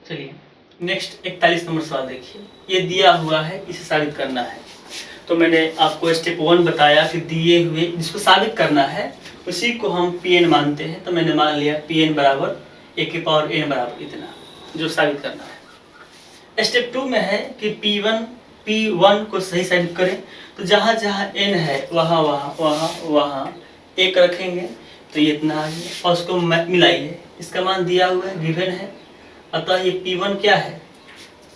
चलिए next 41 number सवाल देखिए। ये दिया हुआ है, इसे साबित करना है। तो मैंने आपको स्टेप 1 बताया कि दिए हुए जिसको साबित करना है उसी को हम Pn मानते हैं। तो मैंने मान लिया Pn बराबर a⁴ n बराबर इतना, जो साबित करना है। स्टेप 2 में है कि P1 को सही साबित करें। तो जहाँ जहाँ n है वहाँ वहाँ वहाँ वहाँ 1 रखेंगे तो ये इतना आ गया और उसको मिलाइए। इसका मान दिया हुआ है, गिवन है, अतः ये P1 क्या है,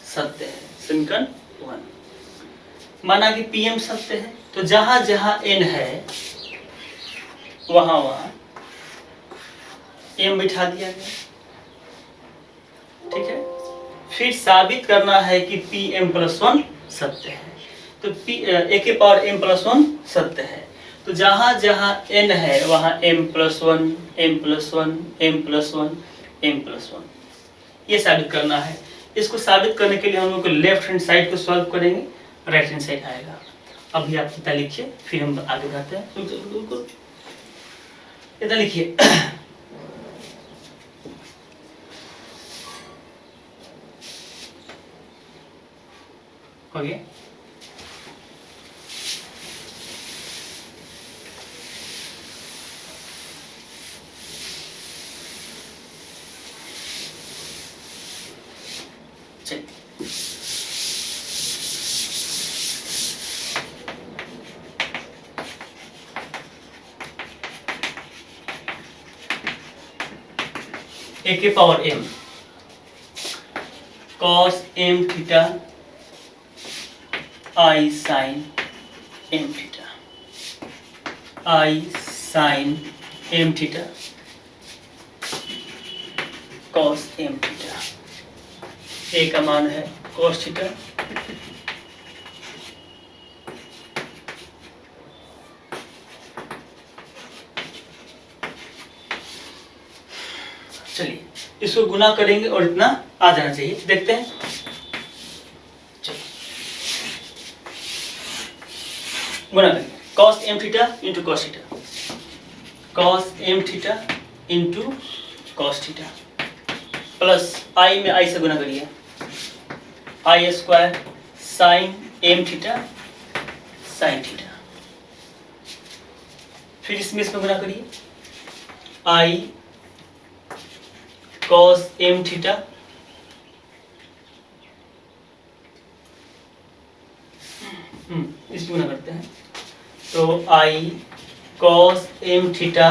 सत्य है। समीकरण 1 माना कि Pm सत्य है। तो जहाँ जहाँ n है वहाँ वहाँ m बिठा दिया गया, ठीक है। फिर साबित करना है कि Pm+1 सत्य है। तो a⁴m+1 सत्य है। तो जहाँ जहाँ n है वहाँ m+1 m+1 m+1 m+1 ये साबित करना है। इसको साबित करने के लिए हम लोग को लेफ्ट हैंड साइड को सॉल्व करेंगे, राइट हैंड साइड आएगा। अभी आप इतना लिखिए, फिर हम आगे बढ़ते हैं। इतना लिखिए हो गया। चलिए a⁴m cos m theta I sin m theta, I sin m theta cos m theta. a का मान है cos थीटा, चलिए इसको गुना करेंगे और इतना आ जाना चाहिए। देखते हैं, चलिए गुना करेंगे। cos m theta into cos theta, cos m theta into cos theta plus i में i से गुना करिए, I² sin m theta sin theta. फिर इसमें गुना करिए, I cos m थीटा इस गुना करते हैं। तो I cos m theta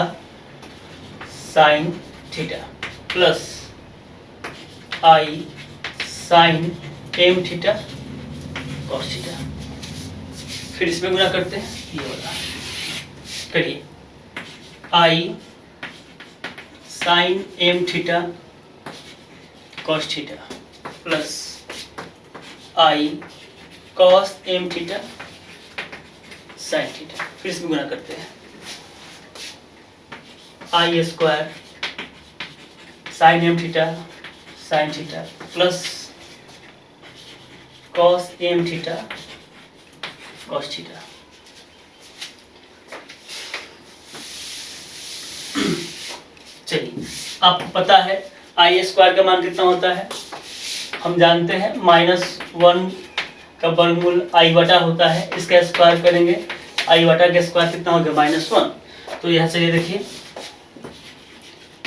sin theta plus I sin m theta cos theta. फिर इसमें गुना करते हैं, ये वाला करिए, I sin m theta cos theta plus I cos m theta sin theta. फिर इसमें गुना करते हैं, I² sin m theta sin theta plus cos m theta cos theta. चलिए आपको पता है I² का मान कितना होता है, हम जानते हैं -1 का वर्गमूल I बटा होता है। इसका स्क्वायर करेंगे, I बटा का स्क्वायर कितना हो गया, -1। तो यहाँ चलिए देखिए,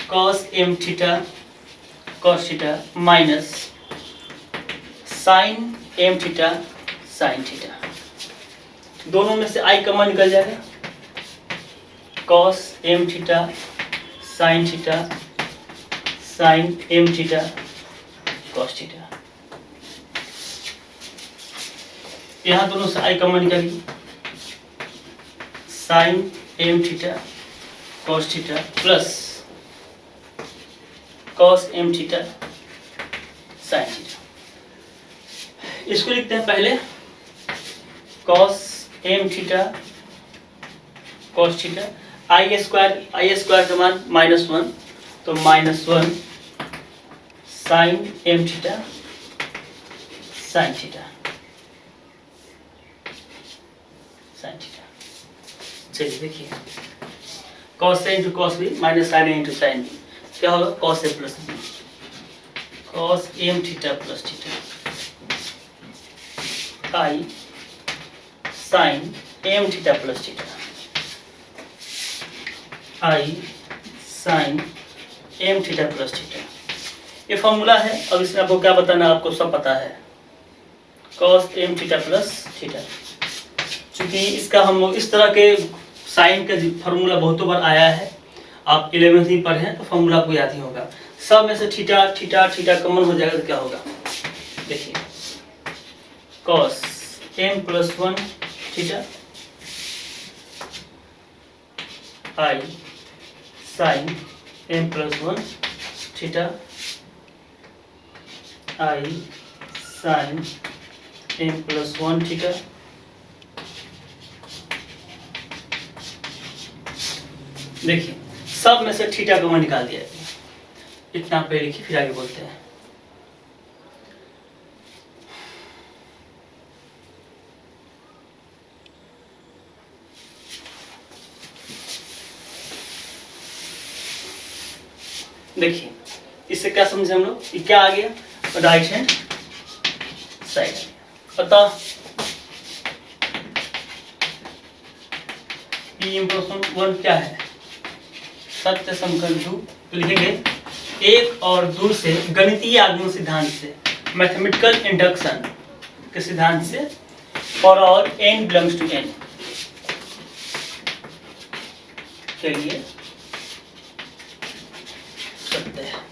cos m theta cos theta minus sin m theta sin theta. दोनों में से I कॉमन निकल जाएगा, cos m theta sin theta sin m theta cos theta. यहाँ दोनों से I कॉमन निकालिए, sin m theta cos theta plus cos m theta sin theta. इसको लिखते हैं पहले, cos m theta cos theta, I² का मान -1, तो -1 sin m theta sin theta sin theta. चलिए देखिए, cos A into cos B minus sin A into sin B क्या होगा, cos A plus B, cos m theta plus theta I sine m theta plus theta I sine m theta plus theta. ये formula है। अब इसमें आपको क्या बताना, आपको सब पता है। cos m theta plus theta, चूंकि इसका हम लोग इस तरह के साइन का फॉर्मूला बहुतों बार आया है, आप 11वीं में पढ़े हैं तो फॉर्मूला आपको याद ही होगा। सब में से थीटा थीटा थीटा कॉमन हो जाएगा तो क्या होगा, देखिए cos m plus 1 theta I sine m plus 1 theta I sine m plus 1 theta. देखिए सब में से थीटा कॉमन निकाल दिया है। इतना पे लिखिए, फिर आगे बोलते हैं। देखिए इससे क्या समझे हम लोग, ये क्या आ गया, राइट हैंड साइड। पता P1 क्या है, सत्य समकंजू। तो लिखेंगे एक और दूर से गणितीय आगमन सिद्धांत से, मैथमेटिकल इंडक्शन के सिद्धांत से, और n बिलोंग्स टू n के लिए सत्य है।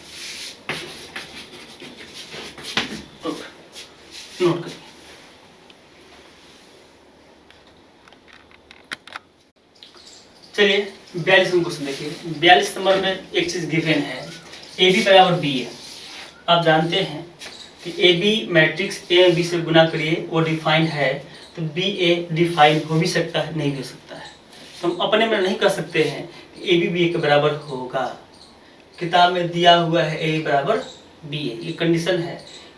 नोट करिए। चलिए 42 क्वेश्चन देखिए। 42 नंबर में एक चीज गिवन है, ए बी बराबर बी है। आप जानते हैं कि A B matrix A B से गुना करिए, वो डिफाइंड है, तो बी ए डिफाइंड हो भी सकता है, नहीं भी हो सकता है। तो हम अपने में नहीं कर सकते हैं कि ए बी बी ए के बराबर होगा। किताब में दिया हुआ है ए बराबर बी ए, ये कंडीशन है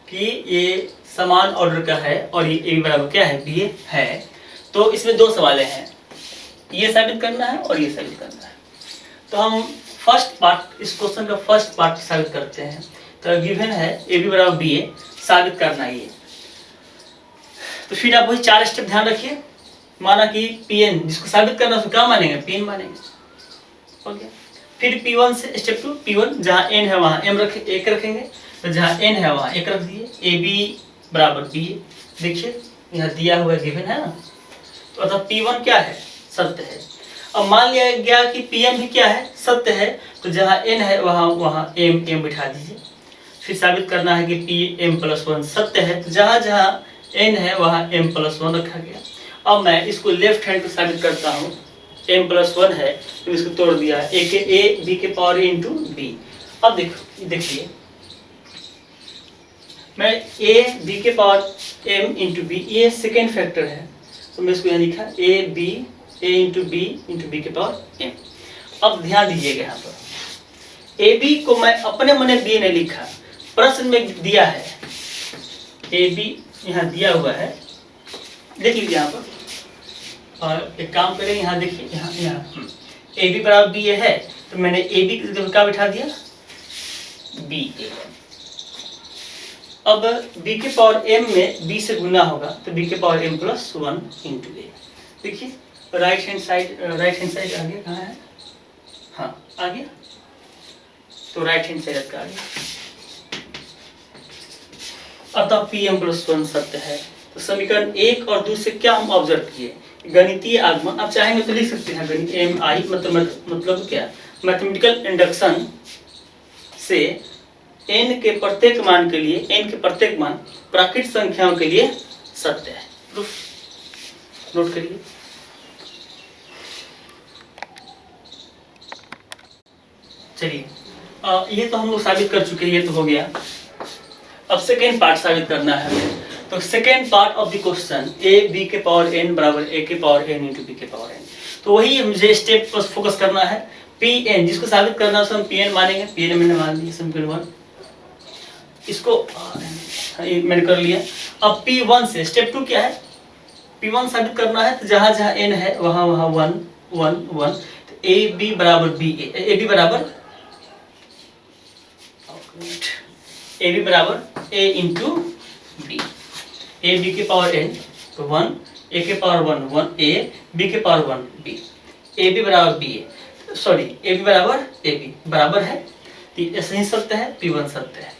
कि ये समान ऑर्डर का है और ये ए बी बराबर क्या है, बी ए है। तो इसमें दो सवाल हैं, ये साबित करना है और ये साबित करना है। तो हम फर्स्ट पार्ट, इस क्वेश्चन का फर्स्ट पार्ट साबित करते हैं। तो गिवन है ए बी बराबर बी ए, साबित करना है ये। तो फिर आप वही 4 स्टेप ध्यान रखिए। माना कि पी एन, जिसको साबित करना उसको क्या मानेंगे, पी एन मानेंगे। ओके, फिर P1 से स्टेप 2, P1 जहाँ n है वहाँ m रखे, एक रखेंगे, तो जहाँ n है वहाँ एक रख दिए। ए बी बराबर बी ए, देखिए यहाँ दिया हुआ गिवन है ना। तो अर्थात P1 क्या है, सत्य है। अब मान लिया गया कि Pm भी क्या है, सत्य है, तो जहाँ n है वहाँ m बिठा दीजिए। फिर साबित करना है कि Pm प्लस 1 सत्य है, तो जहाँ जहाँ n है वहाँ m प्लस 1 रखा गया। अब मैं इसको लेफ्ट हैंड पे साबित करता हूँ। m प्लस 1 है तो इसको तोड़ दिया, a b के पावर इंटू b। अब देखिए मैं a b के पावर m इंटू b, ये सेकेंड फैक्टर है, तो मैं इसको यहाँ लिखा a इंटू b के पावर m। अब ध्यान दीजिएगा, यहाँ पर ए बी को मैं अपने मने b ने लिखा, प्रश्न में दिया है ए बी, यहाँ दिया हुआ है, देख लीजिए यहाँ पर। और एक काम करें, यहाँ देखिए, यहाँ ए बी बराबर बी ए है, तो मैंने ए बी की जगह क्या बिठा दिया, बी ए। अब b के पावर m में b से गुना होगा, तो b के पावर m प्लस 1 इंटू ए। देखिए राइट हैंड साइड आ गया, कहाँ है, हाँ आ गया, तो राइट हैंड साइड का आ गया। अतः Pm प्लस 1 सत्य है। तो समीकरण 1 और 2 से क्या हम ऑब्जर्व किए, गणितीय आगमन। आप चाहेंगे तो लिख सकते हैं गणित एम आई, मतलब क्या, मैथमेटिकल इंडक्शन से n के प्रत्येक मान के लिए, n के प्रत्येक मान प्राकृतिक संख्याओं के लिए सत्य है। नोट करिए। चलिए ये तो हम लोग साबित कर चुके हैं, ये तो हो गया। अब सेकेंड पार्ट साबित करना है। तो second part of the question, A B के पावर n बराबर a के पावर n इंटू बी के पावर n। तो वही मुझे स्टेप पर फोकस करना है। Pn जिसको साबित करना है उसको हम Pn मानेंगे। Pn मैंने मान लिया, समीकरण 1, इसको मैंने कर लिया। अब P1 से स्टेप 2 क्या है, P1 साबित करना है, तो जहाँ जहाँ n है वहाँ 1 1 1। तो ए बी बराबर बी ए, ए बी बराबर ए बी बराबर A into B, A B के पावर एन तो 1, ए के पावर 1 1 ए, बी के पावर 1 बी, ए बी बराबर B A, sorry A B बराबर ए बी बराबर है, तो ये सही सत्य है, पी वन सत्य है।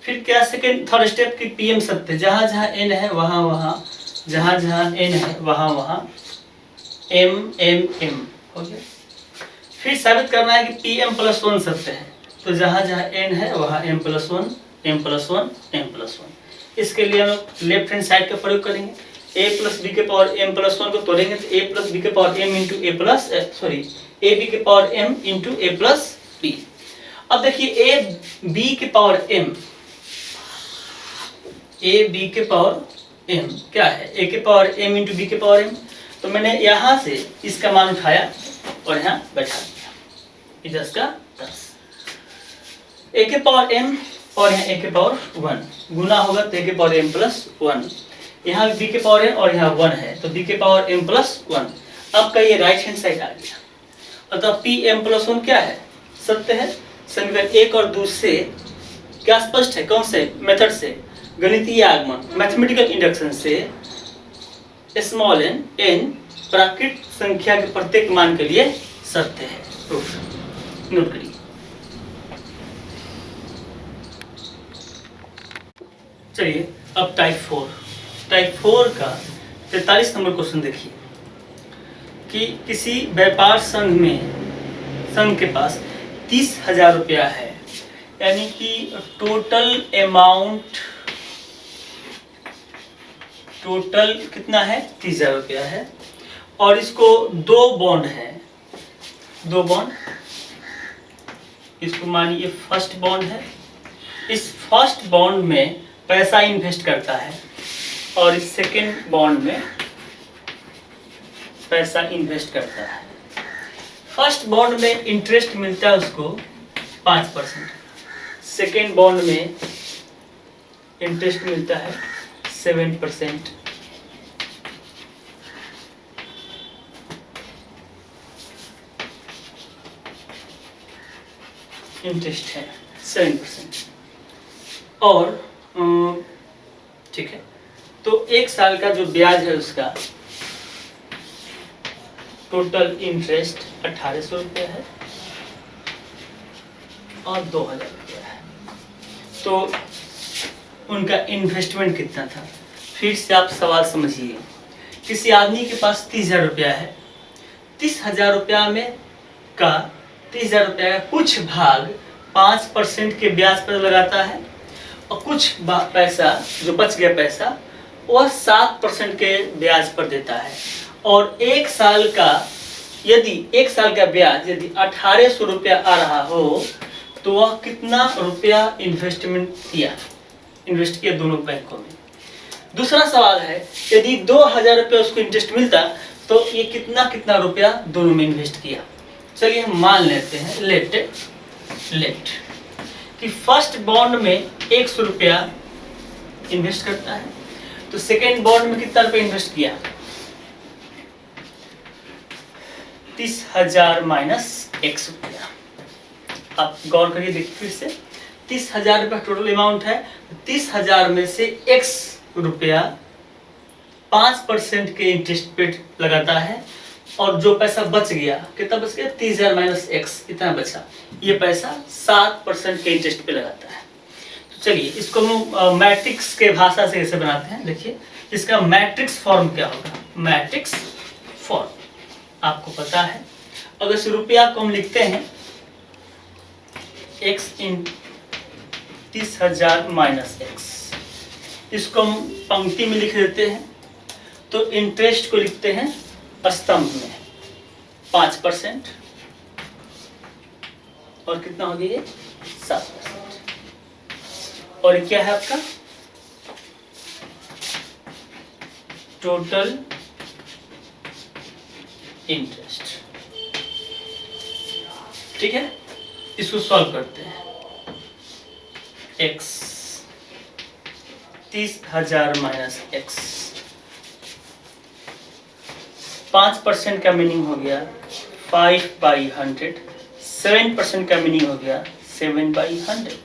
फिर क्या सेकेंड थर्ड स्टेप की पी एम सत्य, जहाँ जहाँ एन है वहाँ वहाँ, जहाँ जहाँ एन है वहाँ वहाँ एम एम एम हो गया। फिर साबित करना है कि पी एम प्लस 1 सत्य है, तो जहाँ जहाँ एन है वहाँ M plus 1 M plus 1 M plus 1। इसके लिए हम लेफ्ट हैंड साइड का प्रयोग करेंगे, ए प्लस बी के पावर एम प्लस 1 को तोड़ेंगे तो ए प्लस बी के power m into a plus sorry A B के power m into a plus b. अब देखिए ए बी के पावर एम, ए बी के पावर एम क्या है, ए के पावर एम इंटू बी के पावर एम, तो मैंने यहाँ से इसका मान उठाया और यहाँ बैठा दिया, 10 का 10, ए के पावर एम और यहाँ ए के पावर 1 गुना होगा तो ए के पावर एम प्लस 1, यहाँ बी के पावर एम और यहाँ 1 है तो बी के पावर एम प्लस 1। अब का ये राइट हैंड साइड आ गया, अतः पी एम प्लस 1 क्या है, सत्य है। समीकरण 1 और 2 से क्या स्पष्ट है, कौन से मेथड से, गणितीय आगमन मैथमेटिकल इंडक्शन से स्मॉल एन एन प्राकृत संख्या के प्रत्येक मान के लिए सत्य है। प्रूफ नोट करिए। चलिए अब टाइप 4 का 43 नंबर क्वेश्चन देखिए कि किसी व्यापार संघ के पास 30,000 रुपया है, यानी कि टोटल कितना है 30,000 रुपया है, और इसको 2 बॉन्ड है, 2 बॉन्ड, इसको मानिए फर्स्ट बॉन्ड है, इस फर्स्ट बॉन्ड में पैसा इन्वेस्ट करता है और इस सेकेंड बॉन्ड में पैसा इन्वेस्ट करता है। फर्स्ट बॉन्ड में इंटरेस्ट मिलता है उसको 5%, सेकेंड बॉन्ड में इंटरेस्ट मिलता है 7%, इंटरेस्ट है 7%, और ठीक है, तो 1 साल का जो ब्याज है उसका टोटल इंटरेस्ट 1800 रुपया है और 2000 रुपया है, तो उनका इन्वेस्टमेंट कितना था। फिर से आप सवाल समझिए, किसी आदमी के पास 30,000 रुपया है, 30,000 रुपया में का 30,000 रुपया का कुछ भाग 5% के ब्याज पर लगाता है और कुछ पैसा जो बच गया पैसा वह 7% के ब्याज पर देता है, और 1 साल का यदि 1 साल का ब्याज यदि 1800 रुपया आ रहा हो तो वह कितना रुपया इन्वेस्ट किया दोनों बैंकों में। दूसरा सवाल है, यदि 2,000 रुपया उसको इंटरेस्ट मिलता तो ये कितना रुपया दोनों में इन्वेस्ट किया। चलिए हम मान लेते हैं, लेट कि फर्स्ट बॉन्ड में 100 रुपया इन्वेस्ट करता है, तो सेकेंड बॉन्ड में कितना रुपया इन्वेस्ट किया, 30,000 माइनस 100 रुपया। आप गौर करिए, देखिए फिर से 30,000 रुपया टोटल अमाउंट है, 30,000 में से x रुपया 5% के इंटरेस्ट पे लगाता है, और जो पैसा बच गया कितना बच गया, 30,000 माइनस x इतना बचा, ये पैसा 7% के इंटरेस्ट पे लगाता है। तो चलिए इसको हम मैट्रिक्स के भाषा से कैसे बनाते हैं, देखिए इसका मैट्रिक्स फॉर्म क्या होगा। मैट्रिक्स फॉर्म आपको पता है, अगर इस रुपया को हम लिखते हैं x इन 30,000 माइनस x, इसको हम पंक्ति में लिख देते हैं, तो इंटरेस्ट को लिखते हैं स्तंभ में 5%, और कितना हो गया ये 7%, और क्या है आपका टोटल इंटरेस्ट। ठीक है, इसको सॉल्व करते हैं। x 30,000 माइनस x, 5% का मीनिंग हो गया 5/100, 7% का मीनिंग हो गया 7/100।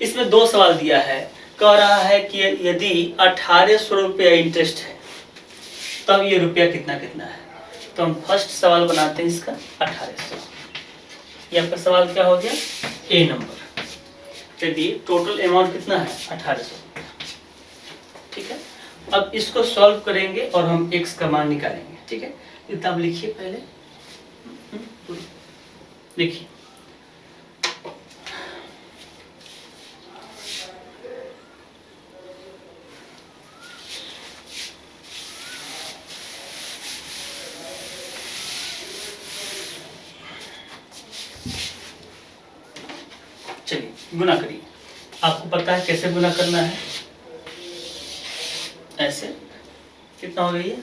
इसमें दो सवाल दिया है। कह रहा है कि यदि 1800 रुपया इंटरेस्ट है तब ये रुपया कितना कितना है। तो हम फर्स्ट सवाल बनाते हैं इसका 1800। ये आपका सवाल क्या हो गया, ए नंबर। चलिए टोटल अमाउंट कितना है 1800, ठीक है। अब इसको सॉल्व करेंगे और हम x का मान निकालेंगे, ठीक है। इतना आप लिखिए पहले, लिखिए। चलिए गुना करिए। आपको पता है कैसे गुना करना है, ऐसे। कितना हो गई है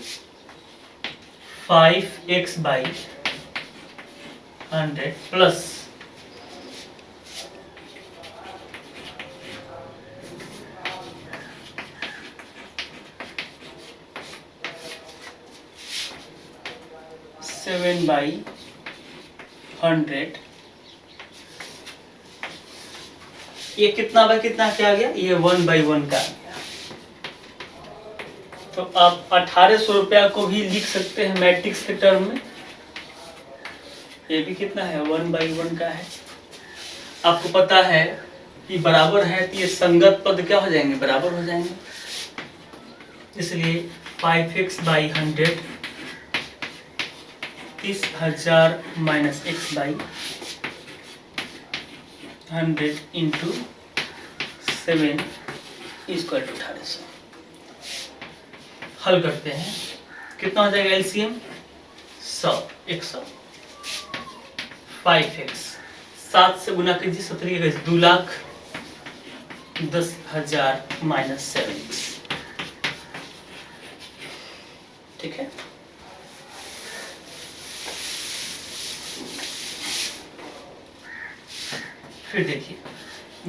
5x/100 प्लस 7/100। ये कितना बाय कितना क्या आ गया, ये 1/1 का आ गया। तो आप 1800 रुपया को भी लिख सकते हैं मैट्रिक्स के टर्म में। ये भी कितना है 1/1 का है। आपको पता है कि बराबर है तो ये संगत पद क्या हो जाएंगे, बराबर हो जाएंगे। इसलिए 5x/100 30,000 minus x/100 into 7 equal to 1800। हल करते हैं, कितना हो जाएगा एलसीएम 100, 100। 5x 7 से गुना कीजिए, 17 2,10,000 माइनस 7x, ठीक है। फिर देखिए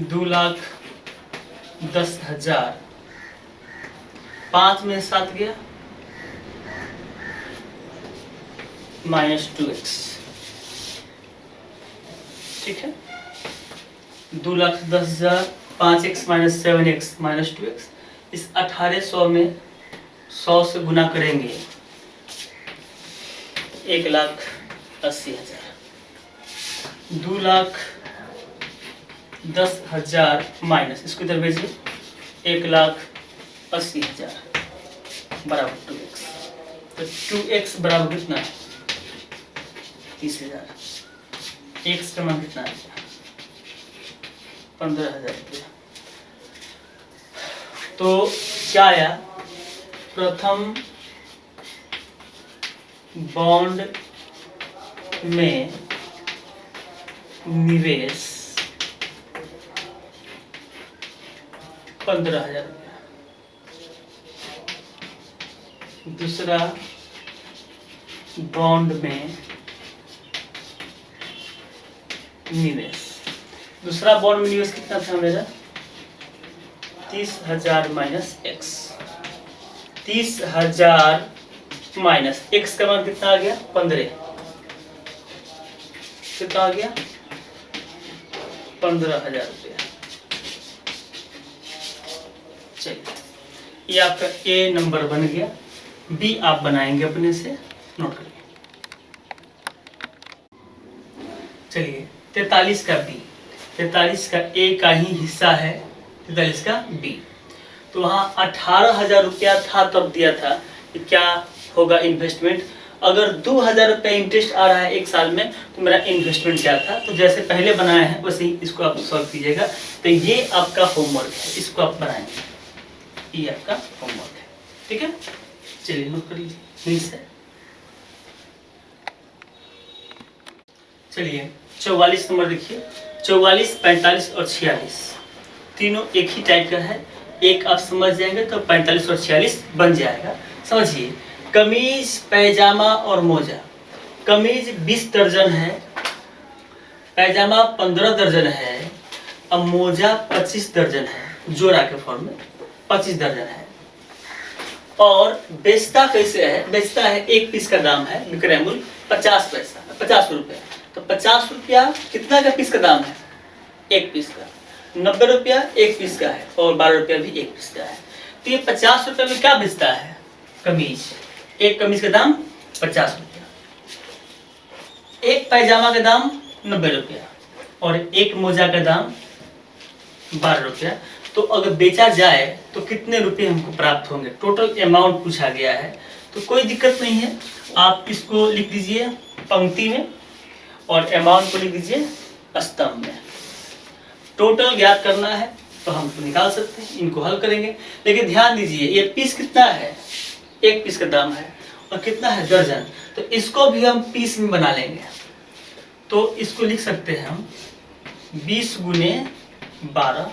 2,10,000 5 में 7 गया माइनस 2x, ठीक है। 2,10,000 5x minus 7x minus 2x। इस 1800 में 100 से गुना करेंगे 1,80,000। 2,10,000 माइनस इसको इधर भेजिए 1,80,000 बराबर 2x। तो 2x बराबर कितना है 30,000। x का मान कितना है 15,000 रुपया। तो क्या आया, प्रथम बॉन्ड में निवेश 15,000 रुपया। दूसरा बॉन्ड में निवेश, दूसरा बॉन्ड में निवेश कितना था मेरा 30,000 माइनस x। 30,000 माइनस x का मान कितना आ गया 15, कितना आ गया 15,000 रुपया। चलिए ये आपका ए नंबर बन गया। बी आप बनाएंगे अपने से, नोट करिए। चलिए 43 का बी, 43 का ए का ही हिस्सा है, 43 का बी। तो वहाँ 18,000 रुपया था तब दिया था कि क्या होगा इन्वेस्टमेंट। अगर 2,000 रुपया इंटरेस्ट आ रहा है एक साल में तो मेरा इन्वेस्टमेंट क्या था। तो जैसे पहले बनाया है वैसे ही इसको आप सॉल्व कीजिएगा। तो ये आपका होमवर्क है, इसको आप बनाएंगे, ये आपका होमवर्क है, ठीक है। चलिए नोट कर लीजिए। चलिए 44 नंबर देखिए। 44, 45 और 46 तीनों एक ही टाइप का है। एक आप समझ जाएंगे तो 45 और 46 बन जाएगा। समझिए, कमीज पैजामा और मोजा। कमीज 20 दर्जन है, पैजामा 15 दर्जन है, अब मोजा 25 दर्जन है। जोड़ा के फॉर्म में 25 दर्जन है। और बेचता कैसे है, बेचता है एक पीस का दाम है विक्रय मूल्य 50 पैसा, 50 रुपया। तो 50 रुपया कितना का पीस का दाम है, एक पीस का। 90 रुपया एक पीस का है और 12 रुपया भी एक पीस का है। तो ये 50 रुपये में क्या बेचता है? कमीज। एक कमीज का दाम 50 रुपया, एक पैजामा का दाम 90 रुपया और एक मोजा का दाम 12 रुपया। तो अगर बेचा जाए तो कितने रुपए हमको प्राप्त होंगे? टोटल अमाउंट पूछा गया है। तो कोई दिक्कत नहीं है, आप इसको लिख दीजिए पंक्ति में और अमाउंट को लिख दीजिए स्तंभ में। टोटल ज्ञात करना है तो हम तो निकाल सकते हैं, इनको हल करेंगे। लेकिन ध्यान दीजिए ये पीस कितना है? एक पीस का दाम है और कितना है? दर्जन। तो इसको भी हम पीस में बना लेंगे। तो इसको लिख सकते हैं हम 20 गुने 12,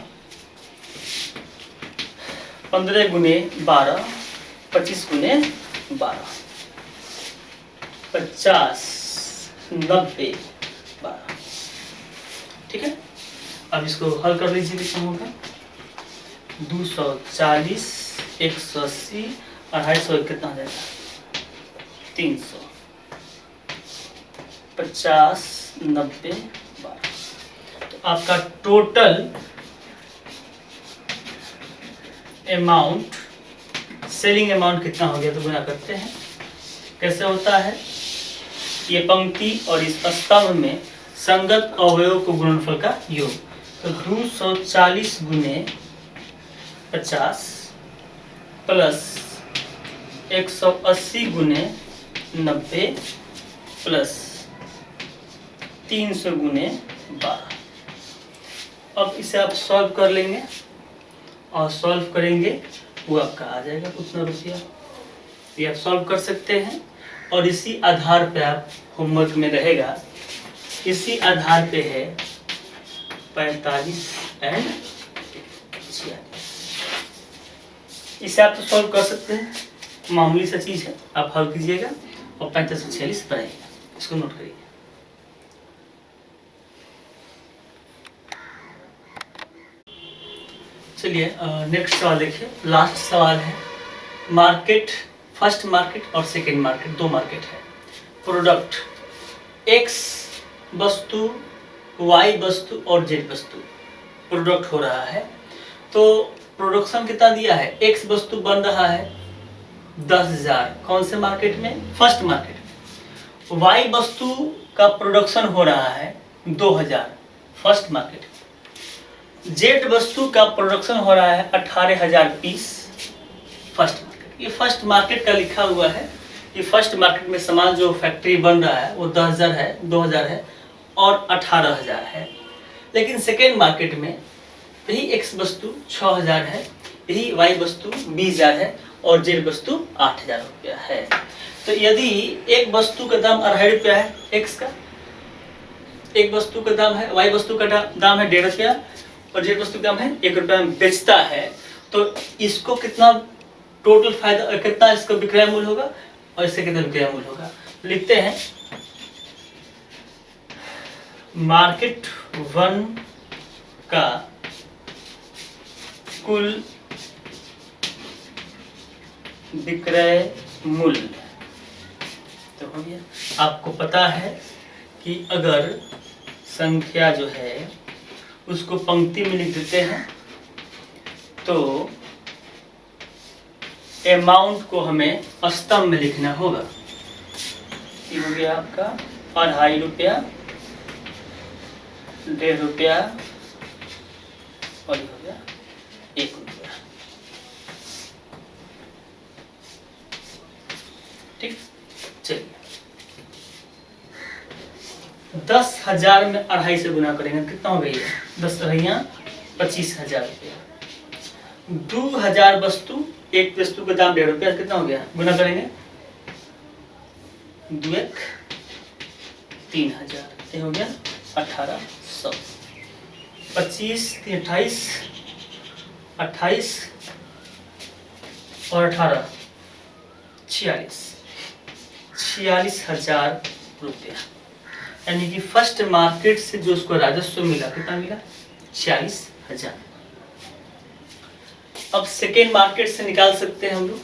15 गुने 12, 25 गुने 12, 50, 90, 12। ठीक है, अब इसको हल कर लीजिए। कितना होगा? 240, 180, 250 कितना हो जाएगा? 300, 50, 90, 12। तो आपका टोटल अमाउंट, सेलिंग अमाउंट कितना हो गया? तो गुना करते हैं। कैसे होता है? ये पंक्ति और इस स्तंभ में संगत अवयव को गुणनफल का योग। तो 240 गुने 50 प्लस 180 गुने 90 प्लस 300 गुने 12। अब इसे आप सॉल्व कर लेंगे और सॉल्व करेंगे वो आपका आ जाएगा उतना रुपया। ये आप सॉल्व कर सकते हैं और इसी आधार पे आप होमवर्क में रहेगा, इसी आधार पे है 45 एंड 46। इसे आप तो सॉल्व कर सकते हैं, मामूली सा चीज़ है। आप हल कीजिएगा और 45 और 46 बनाइएगा। इसको नोट करिए। चलिए नेक्स्ट सवाल देखिए। लास्ट सवाल है, मार्केट, फर्स्ट मार्केट और सेकेंड मार्केट, दो मार्केट है। प्रोडक्ट एक्स वस्तु, वाई वस्तु और जेड वस्तु प्रोडक्ट हो रहा है। तो प्रोडक्शन कितना दिया है? एक्स वस्तु बन रहा है 10,000। कौन से मार्केट में? First market. वाई वस्तु का प्रोडक्शन हो रहा है 2,000, फर्स्ट मार्केट। जेड वस्तु का प्रोडक्शन हो रहा है 18,000 पीस, फर्स्ट मार्केट। ये फर्स्ट मार्केट का लिखा हुआ है। ये फर्स्ट मार्केट में सामान जो फैक्ट्री बन रहा है वो 10,000 है, 2,000 है और 18,000 है। लेकिन सेकेंड मार्केट में यही एक्स वस्तु 6,000 है, यही वाई वस्तु 20,000 है और जेड वस्तु 8,000 रुपया है। तो यदि एक वस्तु का दाम 2.5 रुपया है, एक्स का एक वस्तु का दाम है, वाई वस्तु का दाम है 1.5 रुपया और जेड वस्तु का दाम है 1 रुपया में बेचता है, तो इसको कितना टोटल फायदा, कितना इसका विक्रय मूल्य होगा और इससे कितना विक्रय मूल्य होगा? लिखते हैं मार्केट 1 का कुल विक्रय मूल्य। तो हो गया। आपको पता है कि अगर संख्या जो है उसको पंक्ति में लिख देते हैं तो अमाउंट को हमें स्तंभ में लिखना होगा। ये हो गया आपका 2.5 रुपया, 1.5 रुपया और ये हो गया 1 रुपया। ठीक, चलिए 10,000 में 2.5 से गुना करेंगे कितना हो गई है? 10 अढ़ाइयाँ 25,000 रुपया। 2,000 वस्तु, एक वस्तु का दाम 1.5 रुपया, कितना हो गया? गुना करेंगे 2 1 3,000, ये हो गया 1,800। 25 3 28, 28 और 18 46,000 रुपया। यानी कि फर्स्ट मार्केट से जो उसको राजस्व मिला कितना मिला? 46,000। अब सेकेंड मार्केट से निकाल सकते हैं हम लोग।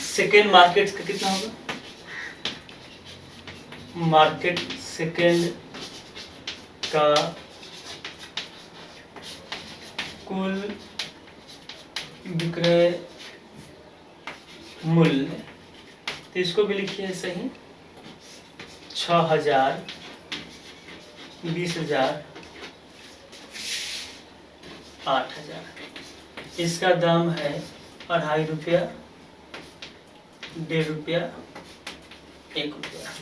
सेकेंड मार्केट का कितना होगा? मार्केट सेकेंड का कुल विक्रय मूल्य, तो इसको भी लिखिए सही, 6,000, 20,000, 8,000। इसका दाम है 2.5 रुपया, 1.5 रुपया, 1 रुपया।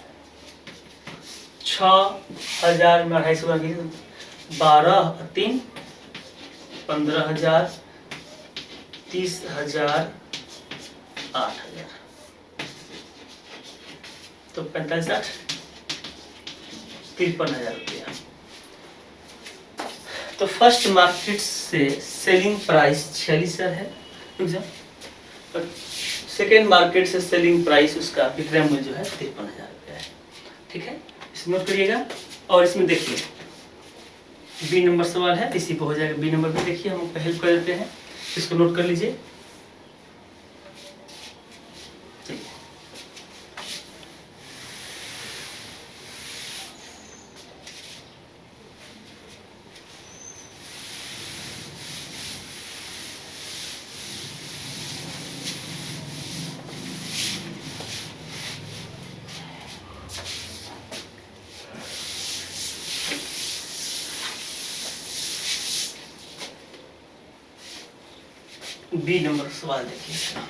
6,000 में 250, 12 और 3, 15,000, 30,000, 8,000, तो 45, 60, 53,000 रुपया। तो फर्स्ट मार्केट से सेलिंग प्राइस 46,000 है, सेकेंड मार्केट से सेलिंग प्राइस उसका विक्रय मूल्य जो है 53,000 रुपया है। ठीक है, इसमें नोट करिएगा। और इसमें देखिए बी नंबर सवाल है, इसी पे हो जाएगा। बी नंबर पे देखिए, हम हेल्प कर देते हैं, इसको नोट कर लीजिए। बी नंबर सवाल देखिए,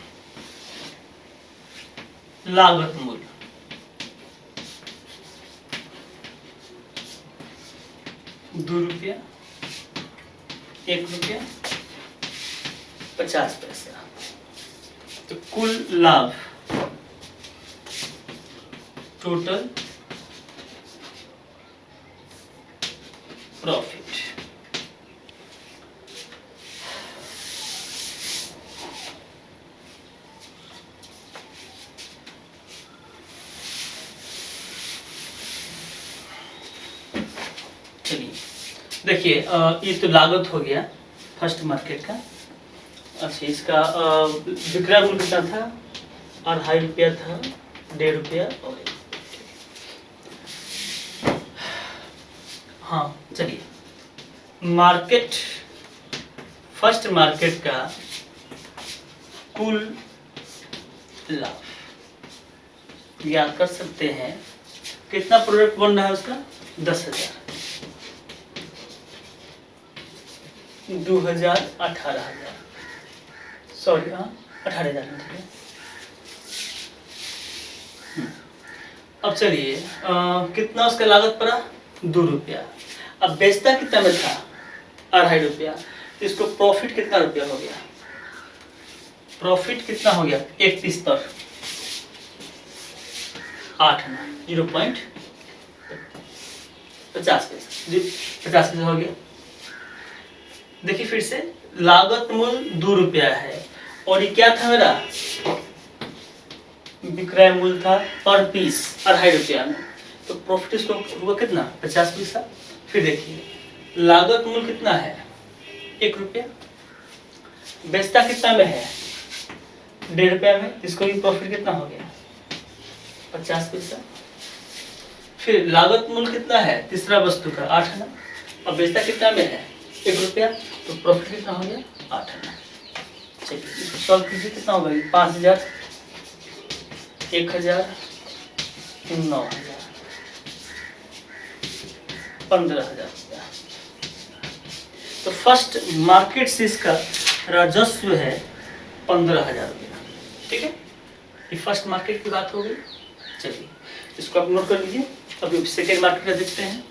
लागत मूल्य, ₹2, 1 रुपया, 50 पैसा। तो कुल लाभ, टोटल प्रॉफिट, चलिए देखिए, ये तो लागत हो गया फर्स्ट मार्केट का। अच्छा, इसका विक्रय मूल्य कितना था? 2.5 रुपया था, 1.5 रुपया और 1। हाँ चलिए, मार्केट, फर्स्ट मार्केट का कुल लाभ याद कर सकते हैं। कितना प्रोडक्ट बन रहा है उसका? 10,000, 2,000, 18,000, सॉरी हाँ 18,000। ठीक है, अब चलिए कितना उसका लागत पड़ा? 2 रुपया। अब बेचता कितना में था? 2.5 रुपया। तो इसको प्रॉफिट कितना रुपया हो गया? प्रॉफिट कितना हो गया? एक पीस पर 8 आना, 0.50 पैसा, 50 पैसा हो गया। देखिए फिर से, लागत मूल्य 2 रुपया है और ये क्या था मेरा? विक्रय मूल्य था पर पीस 2.5 रुपया में, तो प्रॉफिट इसको हुआ कितना? 50 पैसा। फिर देखिए लागत मूल्य कितना है? 1 रुपया। बेचता कितना में है? 1.5 रुपया में, इसको भी प्रॉफिट कितना हो गया? 50 पैसा। फिर लागत मूल्य कितना है तीसरा वस्तु का? 8 आना। अब बेचता कितना में है? 1 रुपया, तो प्रॉफिट कितना हो गया? 8 आना। चलिए इसको सॉल्व कीजिए, कितना होगा? 5,000, 1,000, 9,000, 15,000 रुपया। तो फर्स्ट मार्केट से इसका राजस्व है 15,000 रुपया। ठीक है, ये फर्स्ट मार्केट की बात हो गई। चलिए इसको आप नोट कर लीजिए। अभी सेकेंड मार्केट का देखते हैं।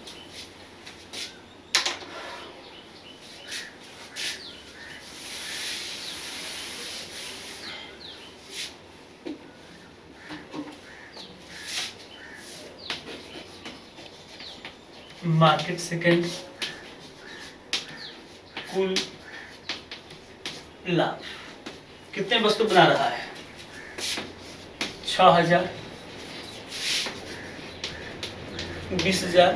मार्केट सेकेंड, कुल लाभ, कितने वस्तु बना रहा है? 6,000, 20,000,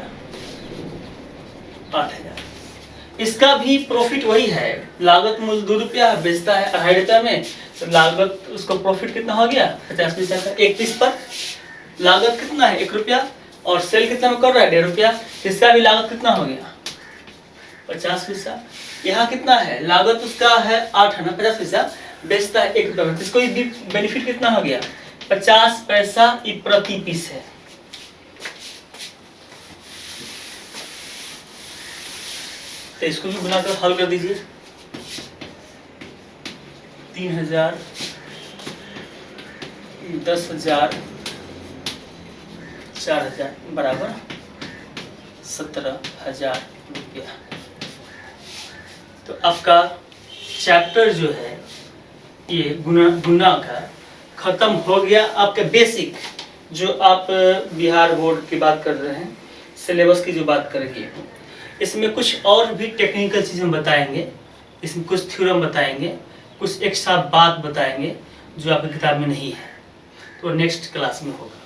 8,000। इसका भी प्रॉफिट वही है। लागत मूल्य 2 रुपया, बेचता है 2.5 रुपया में, तो लागत उसको प्रॉफिट कितना हो गया? 50 पैसा का। एक पीस पर लागत कितना है? 1 रुपया, और सेल कितना में कर रहा है? 1.5 रुपया। इसका भी लागत कितना हो गया? 50 पैसा। यहाँ कितना है, लागत उसका है 8 आना, 50 पैसा, बेचता है 1 रुपया, इसको बेनिफिट कितना हो गया, 50 पैसा प्रति पीस है। तो इसको भी बनाकर हल कर दीजिए। 3000, 10,000, 4,000 बराबर 17,000 रुपया। तो आपका चैप्टर जो है ये गुना का खत्म हो गया। आपका बेसिक जो आप बिहार बोर्ड की बात कर रहे हैं, सिलेबस की जो बात करेंगे, इसमें कुछ और भी टेक्निकल चीज़ हम बताएंगे, इसमें कुछ थ्योरम बताएंगे, कुछ एक्स्ट्रा बात बताएंगे जो आपकी किताब में नहीं है, तो नेक्स्ट क्लास में होगा।